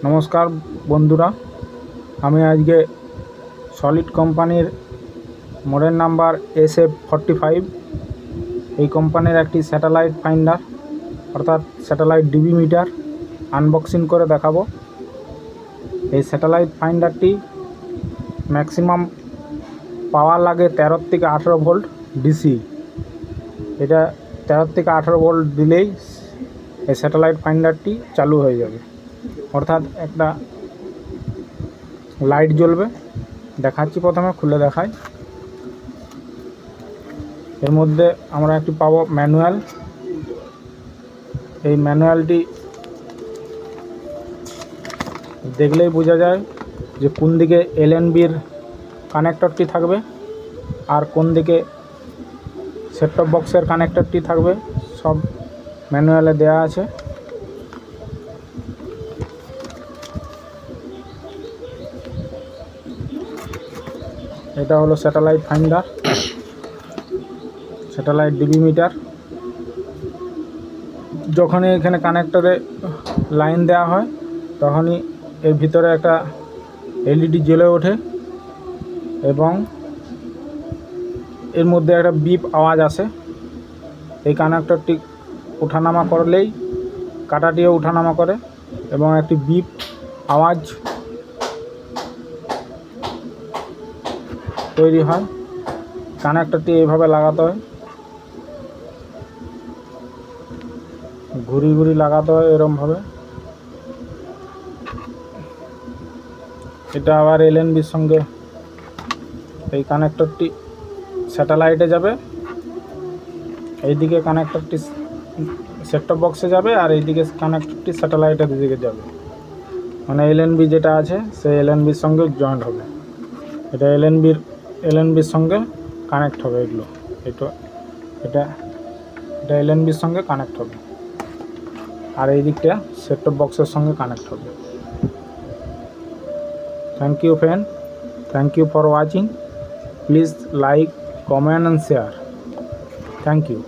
নমস্কার বন্ধুরা, আমি আজকে সলিড কোম্পানির মডেল নাম্বার SF45 এই কোম্পানির একটি স্যাটেলাইট ফাইন্ডার অর্থাৎ স্যাটেলাইট ডিবি মিটার আনবক্সিং করে দেখাবো। এই স্যাটেলাইট ফাইন্ডারটি ম্যাক্সিমাম পাওয়ার লাগে 13 থেকে 18 ভোল্ট ডিসি। এটা 13 থেকে 18 ভোল্ট দিলেই এই স্যাটেলাইট ফাইন্ডারটি চালু হয়ে যাবে, অর্থাৎ একটা লাইট জ্বলবে। দেখাচ্ছি, প্রথমে খুলে দেখাই। এর মধ্যে আমরা একটি পাবো ম্যানুয়াল। এই ম্যানুয়ালটি দেখলেই বোঝা যায় যে কোন দিকে LNBর কানেক্টরটি থাকবে আর কোন দিকে সেট টপ বক্সের কানেক্টরটি থাকবে, সব ম্যানুয়ালে দেয়া আছে। এটা হলো satellite finder, satellite DB meter. যখনই এখানে কানেক্টরে লাইন দেওয়া হয় তখনই এর ভিতরে একটা LED জ্বলে ওঠে এবং এর মধ্যে একটা বিপ আওয়াজ আসে। এই কানেক্টরটি ওঠানামা করলেই কাঁটাটিও ওঠানামা করে এবং একটি বিপ আওয়াজ তৈরি হয়। কানেক্টরটি এইভাবে লাগাতে হয়, ঘুরি ঘুরি লাগাতে হয় এরমভাবে। এটা আবার LNBর সঙ্গে এই কানেক্টরটি স্যাটেলাইটে যাবে, এইদিকে কানেক্টরটি সেট টপ বক্সে যাবে আর এইদিকে কানেক্টরটি স্যাটেলাইটের দিকে যাবে। মানে LNB যেটা আছে সেই LNBর সঙ্গে জয়েন্ট হবে। এটা LNBর সঙ্গে কানেক্ট হবে। এগুলো এটা LNBর সঙ্গে কানেক্ট হবে আর এই দিকটা সেট টপ বক্সের সঙ্গে কানেক্ট হবে। Thank you friend, thank you for watching. Please like, comment and share. Thank you.